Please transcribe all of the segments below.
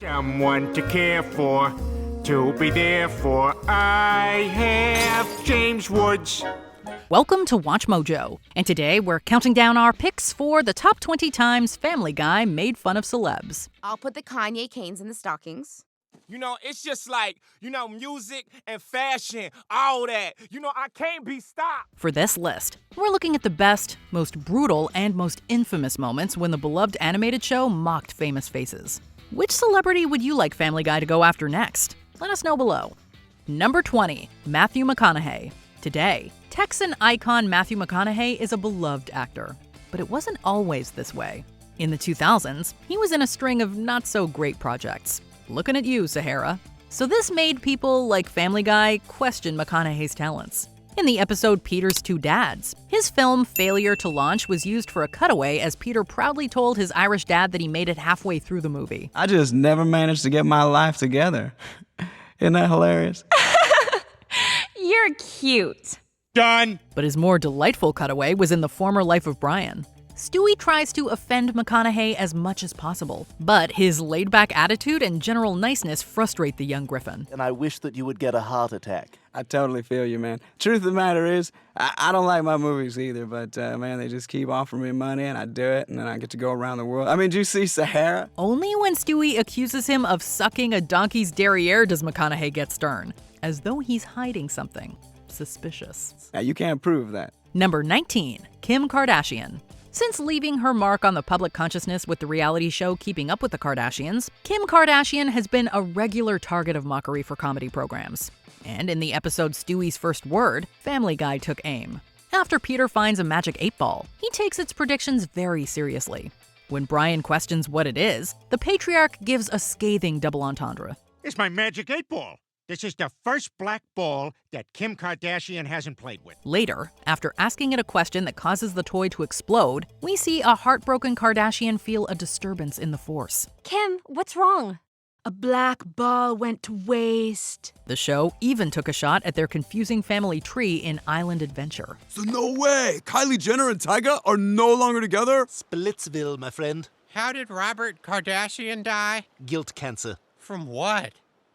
Someone to care for, to be there for. I have James Woods. Welcome to Watch Mojo, and today we're counting down our picks for the top 20 times Family Guy made fun of celebs. I'll put the Kanye canes in the stockings. You know, it's just like, music and fashion, all that. I can't be stopped. For this list, we're looking at the best, most brutal, and most infamous moments when the beloved animated show mocked famous faces. Which celebrity would you like Family Guy to go after next? Let us know below. Number 20, Matthew McConaughey. Today, Texan icon Matthew McConaughey is a beloved actor. But it wasn't always this way. In the 2000s, he was in a string of not-so-great projects. Looking at you, Sahara. So this made people like Family Guy question McConaughey's talents. In the episode Peter's Two Dads, his film Failure to Launch was used for a cutaway as Peter proudly told his Irish dad that he made it halfway through the movie. I just never managed to get my life together. Isn't that hilarious? You're cute. Done. But his more delightful cutaway was in The Former Life of Brian. Stewie tries to offend McConaughey as much as possible, but his laid-back attitude and general niceness frustrate the young Griffin. And I wish that you would get a heart attack. I totally feel you, man. Truth of the matter is, I don't like my movies either, but man, they just keep offering me money and I do it, and then I get to go around the world. I mean, did you see Sahara? Only when Stewie accuses him of sucking a donkey's derriere does McConaughey get stern, as though he's hiding something suspicious. Now, you can't prove that. Number 19, Kim Kardashian. Since leaving her mark on the public consciousness with the reality show Keeping Up with the Kardashians, Kim Kardashian has been a regular target of mockery for comedy programs. And in the episode Stewie's First Word, Family Guy took aim. After Peter finds a magic 8-ball, he takes its predictions very seriously. When Brian questions what it is, the patriarch gives a scathing double entendre. It's my magic 8-ball. This is the first black ball that Kim Kardashian hasn't played with. Later, after asking it a question that causes the toy to explode, we see a heartbroken Kardashian feel a disturbance in the Force. Kim, what's wrong? A black ball went to waste. The show even took a shot at their confusing family tree in Island Adventure. So no way! Kylie Jenner and Tyga are no longer together? Splitsville, my friend. How did Robert Kardashian die? Guilt cancer. From what?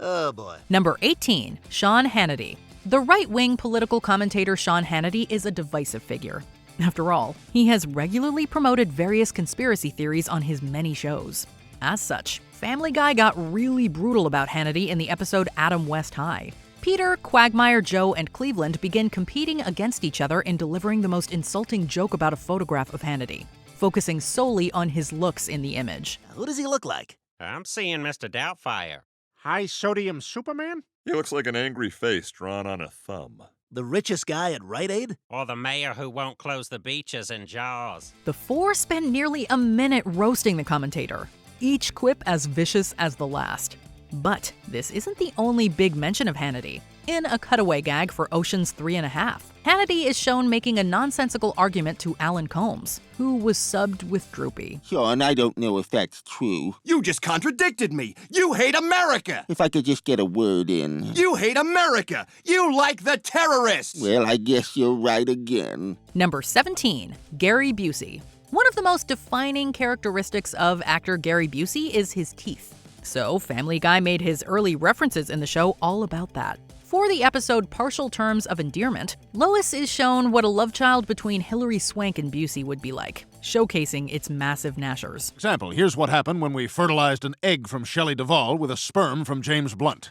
Oh, boy. Number 18, Sean Hannity. The right-wing political commentator Sean Hannity is a divisive figure. After all, he has regularly promoted various conspiracy theories on his many shows. As such, Family Guy got really brutal about Hannity in the episode Adam West High. Peter, Quagmire, Joe, and Cleveland begin competing against each other in delivering the most insulting joke about a photograph of Hannity, focusing solely on his looks in the image. Who does he look like? I'm seeing Mr. Doubtfire. High-sodium Superman? He looks like an angry face drawn on a thumb. The richest guy at Rite Aid? Or the mayor who won't close the beaches in Jaws. The four spend nearly a minute roasting the commentator, each quip as vicious as the last. But this isn't the only big mention of Hannity. In a cutaway gag for Ocean's 3.5, Hannity is shown making a nonsensical argument to Alan Combs, who was subbed with Droopy. Sean, I don't know if that's true. You just contradicted me! You hate America! If I could just get a word in. You hate America! You like the terrorists! Well, I guess you're right again. Number 17, Gary Busey. One of the most defining characteristics of actor Gary Busey is his teeth. So Family Guy made his early references in the show all about that. For the episode Partial Terms of Endearment, Lois is shown what a love child between Hilary Swank and Busey would be like, showcasing its massive gnashers. Example, here's what happened when we fertilized an egg from Shelley Duvall with a sperm from James Blunt.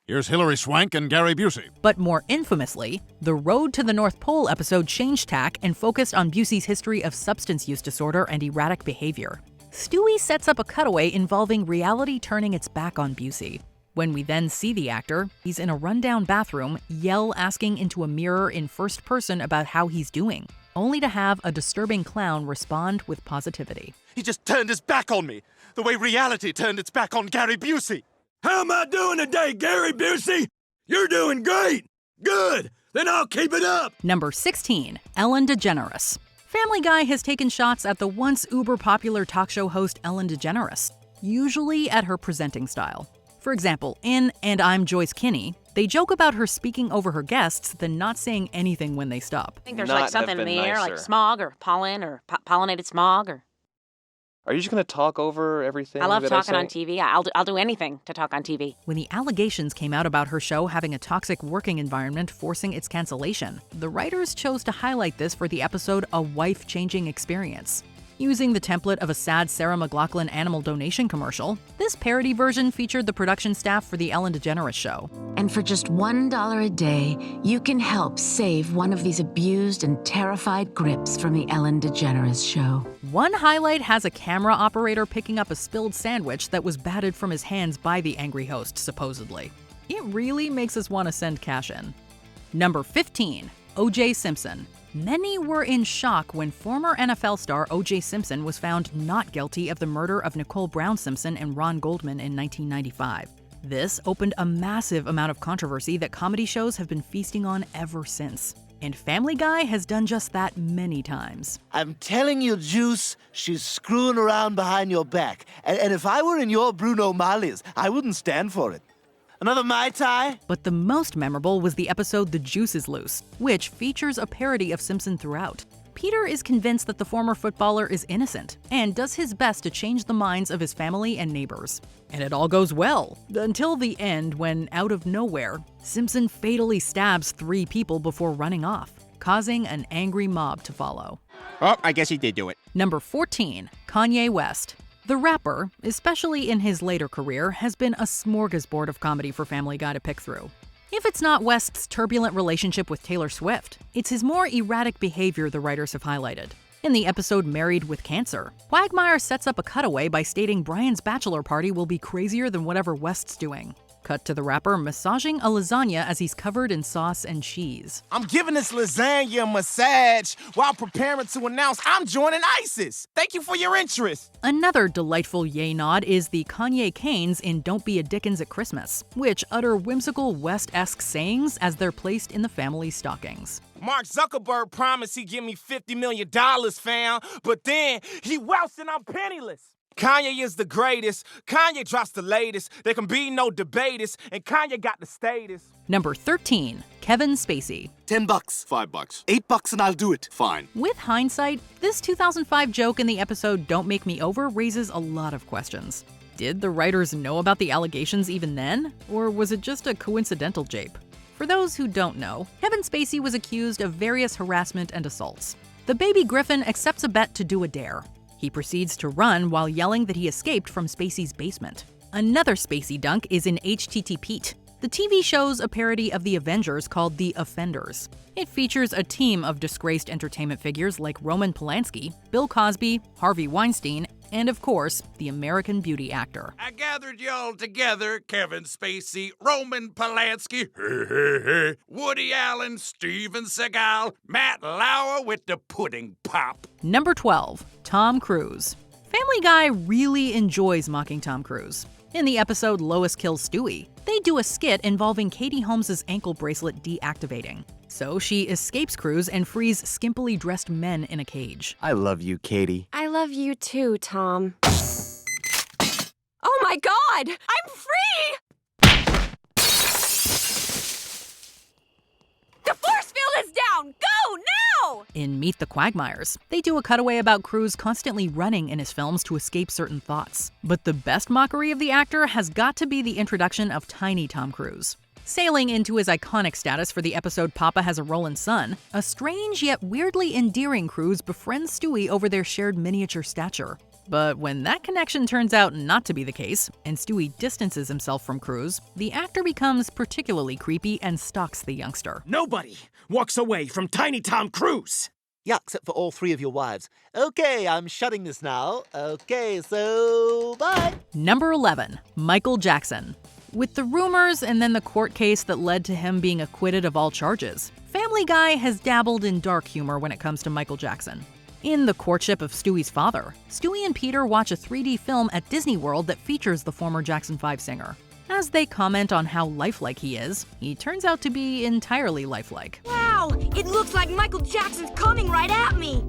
Here's Hilary Swank and Gary Busey. But more infamously, the Road to the North Pole episode changed tack and focused on Busey's history of substance use disorder and erratic behavior. Stewie sets up a cutaway involving reality turning its back on Busey. When we then see the actor, he's in a rundown bathroom, asking into a mirror in first person about how he's doing, only to have a disturbing clown respond with positivity. He just turned his back on me, the way reality turned its back on Gary Busey. How am I doing today, Gary Busey? You're doing great! Good! Then I'll keep it up! Number 16, Ellen DeGeneres. Family Guy has taken shots at the once uber-popular talk show host Ellen DeGeneres, usually at her presenting style. For example, in And I'm Joyce Kinney, they joke about her speaking over her guests than not saying anything when they stop. I think there's like something in the air, like smog or pollen or pollinated smog or... Are you just going to talk over everything I love that talking I say? on TV. I'll do anything to talk on TV. When the allegations came out about her show having a toxic working environment forcing its cancellation, the writers chose to highlight this for the episode A Wife-Changing Experience. Using the template of a sad Sarah McLachlan animal donation commercial, this parody version featured the production staff for The Ellen DeGeneres Show. And for just $1 a day, you can help save one of these abused and terrified grips from The Ellen DeGeneres Show. One highlight has a camera operator picking up a spilled sandwich that was batted from his hands by the angry host, supposedly. It really makes us want to send cash in. Number 15, O.J. Simpson. Many were in shock when former NFL star O.J. Simpson was found not guilty of the murder of Nicole Brown Simpson and Ron Goldman in 1995. This opened a massive amount of controversy that comedy shows have been feasting on ever since. And Family Guy has done just that many times. I'm telling you, Juice, she's screwing around behind your back. And if I were in your Bruno Marley's, I wouldn't stand for it. Another Mai Tai? But the most memorable was the episode The Juice is Loose, which features a parody of Simpson throughout. Peter is convinced that the former footballer is innocent and does his best to change the minds of his family and neighbors. And it all goes well, until the end when, out of nowhere, Simpson fatally stabs 3 people before running off, causing an angry mob to follow. Oh, I guess he did do it. Number 14, Kanye West. The rapper, especially in his later career, has been a smorgasbord of comedy for Family Guy to pick through. If it's not West's turbulent relationship with Taylor Swift, it's his more erratic behavior the writers have highlighted. In the episode Married with Cancer, Quagmire sets up a cutaway by stating Brian's bachelor party will be crazier than whatever West's doing. Cut to the rapper massaging a lasagna as he's covered in sauce and cheese. I'm giving this lasagna a massage while preparing to announce I'm joining ISIS. Thank you for your interest. Another delightful yay nod is the Kanye Canes in Don't Be a Dickens at Christmas, which utter whimsical West-esque sayings as they're placed in the family's stockings. Mark Zuckerberg promised he'd give me $50 million, fam, but then he welched and I'm penniless. Kanye is the greatest. Kanye drops the latest. There can be no debaters, and Kanye got the status. Number 13, Kevin Spacey. $10, $5, $8 and I'll do it. Fine. With hindsight, this 2005 joke in the episode Don't Make Me Over raises a lot of questions. Did the writers know about the allegations even then? Or was it just a coincidental jape? For those who don't know, Kevin Spacey was accused of various harassment and assaults. The baby Griffin accepts a bet to do a dare. He proceeds to run while yelling that he escaped from Spacey's basement. Another Spacey dunk is in HTT Pete. The TV show's a parody of The Avengers called The Offenders. It features a team of disgraced entertainment figures like Roman Polanski, Bill Cosby, Harvey Weinstein, and of course, the American Beauty actor. I gathered y'all together, Kevin Spacey, Roman Polanski, Woody Allen, Steven Seagal, Matt Lauer with the pudding pop. Number 12, Tom Cruise. Family Guy really enjoys mocking Tom Cruise. In the episode Lois Kills Stewie, they do a skit involving Katie Holmes' ankle bracelet deactivating. So she escapes Cruise and frees skimpily dressed men in a cage. I love you, Katie. I love you too, Tom. Oh my God! I'm free! The force field is down! Go now! In Meet the Quagmires, they do a cutaway about Cruise constantly running in his films to escape certain thoughts. But the best mockery of the actor has got to be the introduction of tiny Tom Cruise. Sailing into his iconic status for the episode Papa Has a Rollin' Son, a strange yet weirdly endearing Cruise befriends Stewie over their shared miniature stature. But when that connection turns out not to be the case, and Stewie distances himself from Cruise, the actor becomes particularly creepy and stalks the youngster. Nobody walks away from Tiny Tom Cruise! Yeah, except for all 3 of your wives. Okay, I'm shutting this now. Okay, so bye. Number 11, Michael Jackson. With the rumors and then the court case that led to him being acquitted of all charges, Family Guy has dabbled in dark humor when it comes to Michael Jackson. In The Courtship of Stewie's Father, Stewie and Peter watch a 3D film at Disney World that features the former Jackson 5 singer. As they comment on how lifelike he is, he turns out to be entirely lifelike. Wow! It looks like Michael Jackson's coming right at me!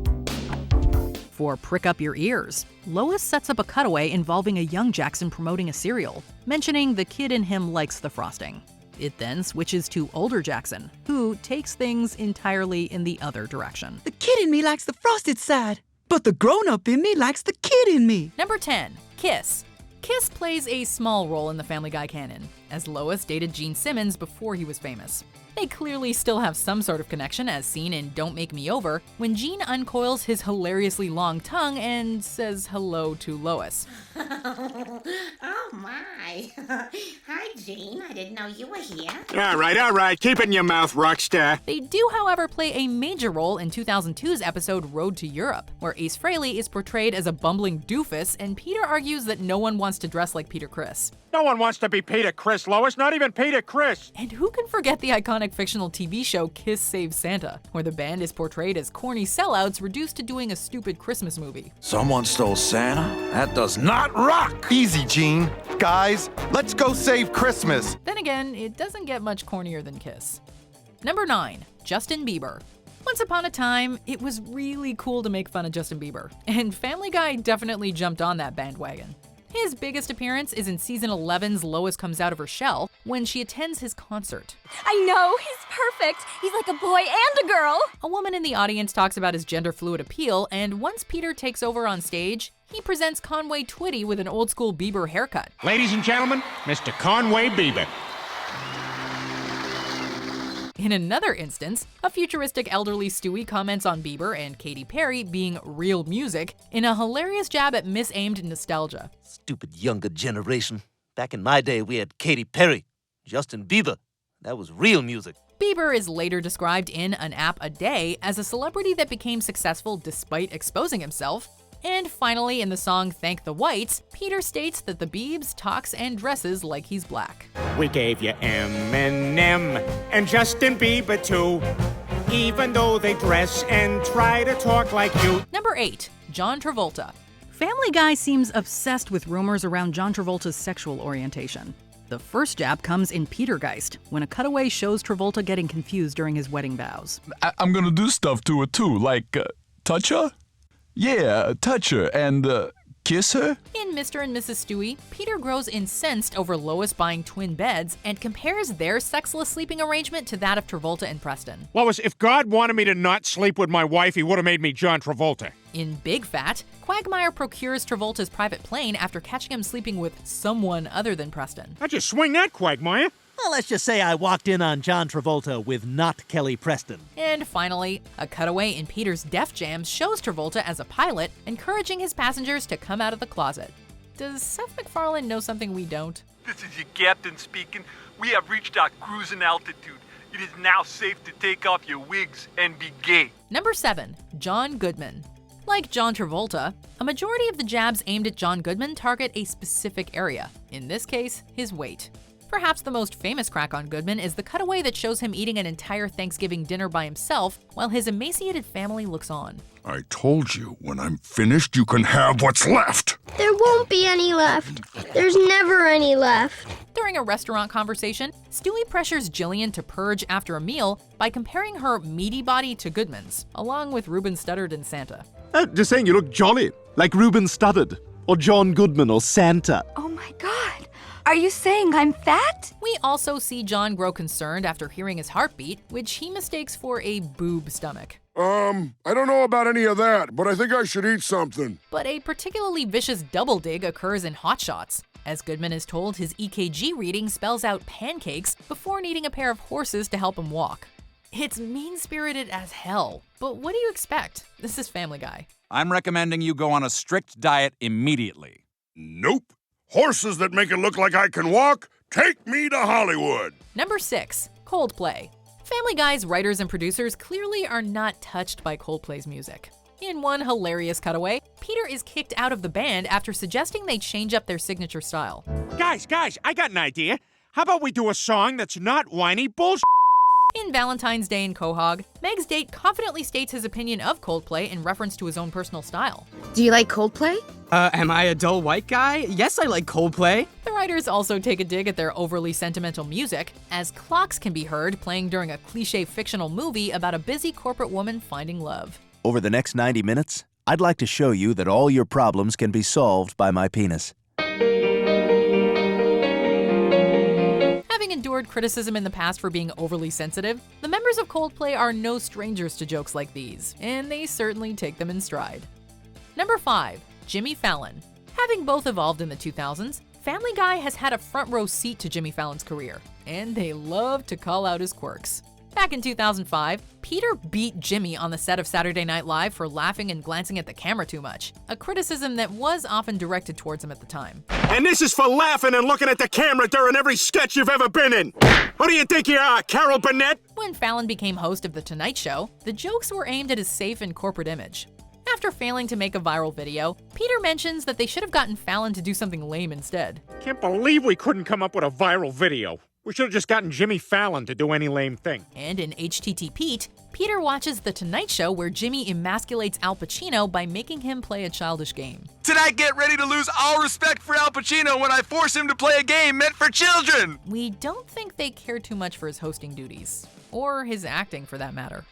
For Prick Up Your Ears, Lois sets up a cutaway involving a young Jackson promoting a cereal, mentioning the kid in him likes the frosting. It then switches to older Jackson, who takes things entirely in the other direction. The kid in me likes the frosted side. but the grown-up in me likes the kid in me. Number 10. Kiss. Kiss plays a small role in the Family Guy canon, as Lois dated Gene Simmons before he was famous. They clearly still have some sort of connection, as seen in Don't Make Me Over, when Gene uncoils his hilariously long tongue and says hello to Lois. Oh my. Hi, Gene. I didn't know you were here. All right. Keep it in your mouth, Rockstar. They do, however, play a major role in 2002's episode Road to Europe, where Ace Frehley is portrayed as a bumbling doofus, and Peter argues that no one wants to dress like Peter Criss. No one wants to be Peter Criss, Lois, not even Peter Criss. And who can forget the iconic fictional TV show Kiss Saves Santa, where the band is portrayed as corny sellouts reduced to doing a stupid Christmas movie. Someone stole Santa? That does not rock! Easy, Gene. Guys, let's go save Christmas. Then again, it doesn't get much cornier than Kiss. Number 9. Justin Bieber. Once upon a time, it was really cool to make fun of Justin Bieber, and Family Guy definitely jumped on that bandwagon. His biggest appearance is in season 11's Lois Comes Out of Her Shell, when she attends his concert. I know, he's perfect. He's like a boy and a girl. A woman in the audience talks about his gender fluid appeal, and once Peter takes over on stage, he presents Conway Twitty with an old school Bieber haircut. Ladies and gentlemen, Mr. Conway Bieber. In another instance, a futuristic elderly Stewie comments on Bieber and Katy Perry being real music in a hilarious jab at misaimed nostalgia. Stupid younger generation. Back in my day, we had Katy Perry, Justin Bieber. That was real music. Bieber is later described in An App a Day as a celebrity that became successful despite exposing himself. And finally, in the song Thank the Whites, Peter states that the Biebs talks and dresses like he's black. We gave you Eminem and Justin Bieber too, even though they dress and try to talk like you. Number 8. John Travolta. Family Guy seems obsessed with rumors around John Travolta's sexual orientation. The first jab comes in Petergeist, when a cutaway shows Travolta getting confused during his wedding vows. I'm gonna do stuff to her too, like touch her? Yeah, touch her and kiss her? In Mr. and Mrs. Stewie, Peter grows incensed over Lois buying twin beds and compares their sexless sleeping arrangement to that of Travolta and Preston. Lois, if God wanted me to not sleep with my wife, he would have made me John Travolta. In Big Fat, Quagmire procures Travolta's private plane after catching him sleeping with someone other than Preston. How'd you swing that, Quagmire? Well, let's just say I walked in on John Travolta with not Kelly Preston. And finally, a cutaway in Peter's Def Jams shows Travolta as a pilot, encouraging his passengers to come out of the closet. Does Seth MacFarlane know something we don't? This is your captain speaking. We have reached our cruising altitude. It is now safe to take off your wigs and be gay. Number 7. John Goodman. Like John Travolta, a majority of the jabs aimed at John Goodman target a specific area, in this case, his weight. Perhaps the most famous crack on Goodman is the cutaway that shows him eating an entire Thanksgiving dinner by himself while his emaciated family looks on. I told you, when I'm finished, you can have what's left. There won't be any left. There's never any left. During a restaurant conversation, Stewie pressures Jillian to purge after a meal by comparing her meaty body to Goodman's, along with Reuben Studdard and Santa. Just saying you look jolly, like Reuben Studdard, or John Goodman, or Santa. Oh my God. Are you saying I'm fat? We also see John grow concerned after hearing his heartbeat, which he mistakes for a boob stomach. I don't know about any of that, but I think I should eat something. But a particularly vicious double dig occurs in Hot Shots, as Goodman is told his EKG reading spells out pancakes before needing a pair of horses to help him walk. It's mean-spirited as hell, but what do you expect? This is Family Guy. I'm recommending you go on a strict diet immediately. Nope. Horses that make it look like I can walk, take me to Hollywood. Number 6. Coldplay. Family Guy's writers and producers clearly are not touched by Coldplay's music. In one hilarious cutaway, Peter is kicked out of the band after suggesting they change up their signature style. Guys, I got an idea. How about we do a song that's not whiny bullshit? In Valentine's Day in Quahog, Meg's date confidently states his opinion of Coldplay in reference to his own personal style. Do you like Coldplay? Am I a dull white guy? Yes, I like Coldplay. The writers also take a dig at their overly sentimental music, as clocks can be heard playing during a cliché fictional movie about a busy corporate woman finding love. Over the next 90 minutes, I'd like to show you that all your problems can be solved by my penis. Having endured criticism in the past for being overly sensitive, the members of Coldplay are no strangers to jokes like these, and they certainly take them in stride. Number 5. Jimmy Fallon. Having both evolved in the 2000s, Family Guy has had a front row seat to Jimmy Fallon's career, and they love to call out his quirks. Back in 2005, Peter beat Jimmy on the set of Saturday Night Live for laughing and glancing at the camera too much, a criticism that was often directed towards him at the time. And this is for laughing and looking at the camera during every sketch you've ever been in. Who do you think you are, Carol Burnett? When Fallon became host of The Tonight Show, the jokes were aimed at his safe and corporate image. After failing to make a viral video, Peter mentions that they should have gotten Fallon to do something lame instead. Can't believe we couldn't come up with a viral video. We should have just gotten Jimmy Fallon to do any lame thing. And in HTT Pete, Peter watches The Tonight Show where Jimmy emasculates Al Pacino by making him play a childish game. Tonight, get ready to lose all respect for Al Pacino when I force him to play a game meant for children! We don't think they care too much for his hosting duties, or his acting for that matter.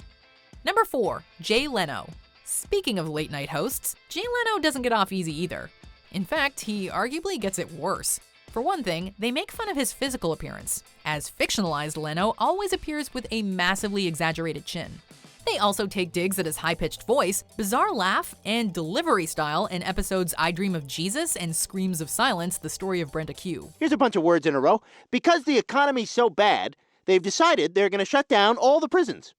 Number 4. Jay Leno. Speaking of late night hosts, Jay Leno doesn't get off easy either. In fact, he arguably gets it worse. For one thing, they make fun of his physical appearance, as fictionalized Leno always appears with a massively exaggerated chin. They also take digs at his high-pitched voice, bizarre laugh, and delivery style in episodes I Dream of Jesus and Screams of Silence, the story of Brenda Q. Here's a bunch of words in a row. Because the economy's so bad, they've decided they're going to shut down all the prisons.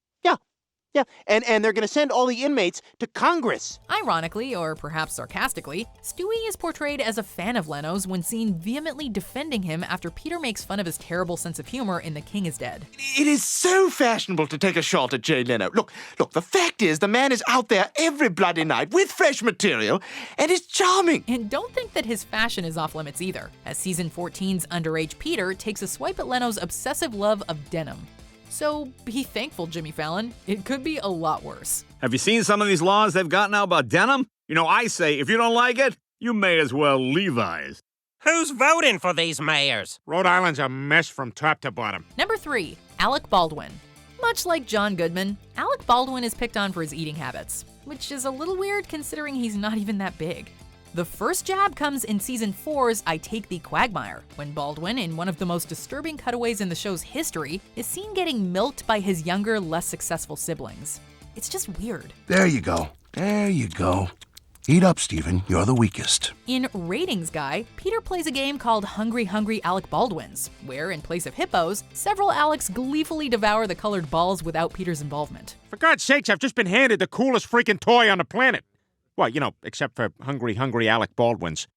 Yeah, and they're going to send all the inmates to Congress. Ironically, or perhaps sarcastically, Stewie is portrayed as a fan of Leno's when seen vehemently defending him after Peter makes fun of his terrible sense of humor in The King is Dead. It is so fashionable to take a shot at Jay Leno. Look, the fact is the man is out there every bloody night with fresh material and is charming. And don't think that his fashion is off limits either, as season 14's underage Peter takes a swipe at Leno's obsessive love of denim. So be thankful, Jimmy Fallon. It could be a lot worse. Have you seen some of these laws they've got now about denim? You know, I say, if you don't like it, you may as well Levi's. Who's voting for these mayors? Rhode Island's a mess from top to bottom. Number 3. Alec Baldwin. Much like John Goodman, Alec Baldwin is picked on for his eating habits, which is a little weird considering he's not even that big. The first jab comes in season 4's I Take Thee Quagmire, when Baldwin, in one of the most disturbing cutaways in the show's history, is seen getting milked by his younger, less successful siblings. It's just weird. There you go. There you go. Eat up, Stephen. You're the weakest. In Ratings Guy, Peter plays a game called Hungry Hungry Alec Baldwins, where, in place of hippos, several Alecs gleefully devour the colored balls without Peter's involvement. For God's sakes, I've just been handed the coolest freaking toy on the planet. Well, you know, except for Hungry Hungry Alec Baldwin's.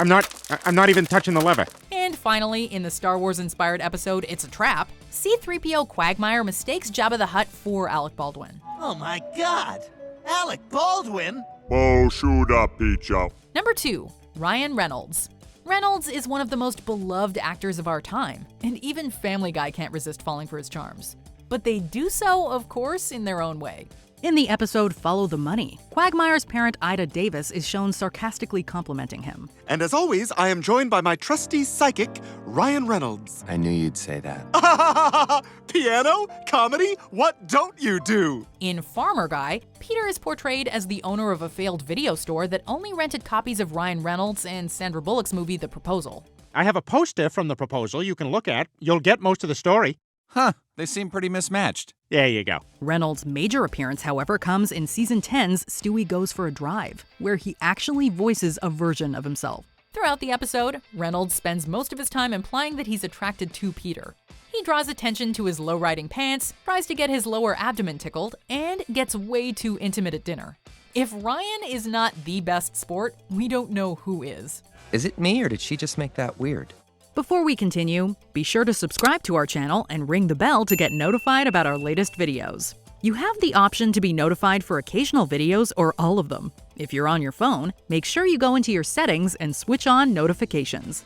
I'm not even touching the lever. And finally, in the Star Wars-inspired episode It's a Trap, C-3PO Quagmire mistakes Jabba the Hutt for Alec Baldwin. Oh my God! Alec Baldwin? Oh, shoot up, Peacho. Number 2. Ryan Reynolds. Reynolds is one of the most beloved actors of our time, and even Family Guy can't resist falling for his charms. But they do so, of course, in their own way. In the episode Follow the Money, Quagmire's parent Ida Davis is shown sarcastically complimenting him. And as always, I am joined by my trusty psychic, Ryan Reynolds. I knew you'd say that. Piano? Comedy? What don't you do? In Farmer Guy, Peter is portrayed as the owner of a failed video store that only rented copies of Ryan Reynolds and Sandra Bullock's movie The Proposal. I have a poster from The Proposal you can look at. You'll get most of the story. Huh, they seem pretty mismatched. There you go. Reynolds' major appearance, however, comes in season 10's Stewie Goes for a Drive, where he actually voices a version of himself. Throughout the episode, Reynolds spends most of his time implying that he's attracted to Peter. He draws attention to his low-riding pants, tries to get his lower abdomen tickled, and gets way too intimate at dinner. If Ryan is not the best sport, we don't know who is. Is it me, or did she just make that weird? Before we continue, be sure to subscribe to our channel and ring the bell to get notified about our latest videos. You have the option to be notified for occasional videos or all of them. If you're on your phone, make sure you go into your settings and switch on notifications.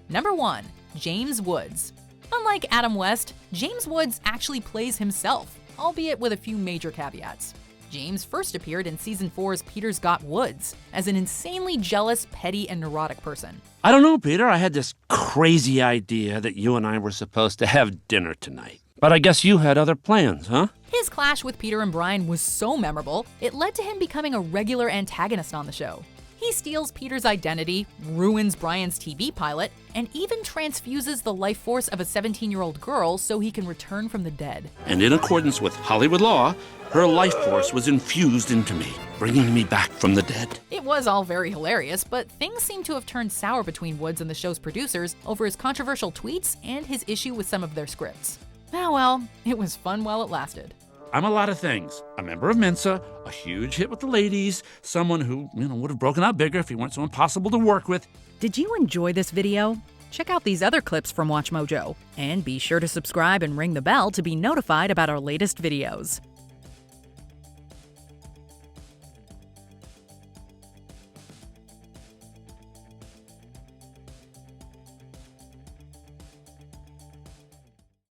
Number 1. James Woods. Unlike Adam West, James Woods actually plays himself, albeit with a few major caveats. James first appeared in season 4's Peter's Got Woods as an insanely jealous, petty, and neurotic person. I don't know, Peter. I had this crazy idea that you and I were supposed to have dinner tonight. But I guess you had other plans, huh? His clash with Peter and Brian was so memorable, it led to him becoming a regular antagonist on the show. He He steals Peter's identity, ruins Brian's TV pilot, and even transfuses the life force of a 17-year-old girl so he can return from the dead. And in accordance with Hollywood law, her life force was infused into me, bringing me back from the dead. It was all very hilarious, but things seem to have turned sour between Woods and the show's producers over his controversial tweets and his issue with some of their scripts. Ah well, it was fun while it lasted. I'm a lot of things. A member of Mensa, a huge hit with the ladies, someone who, would have broken out bigger if he weren't so impossible to work with. Did you enjoy this video? Check out these other clips from WatchMojo, and be sure to subscribe and ring the bell to be notified about our latest videos.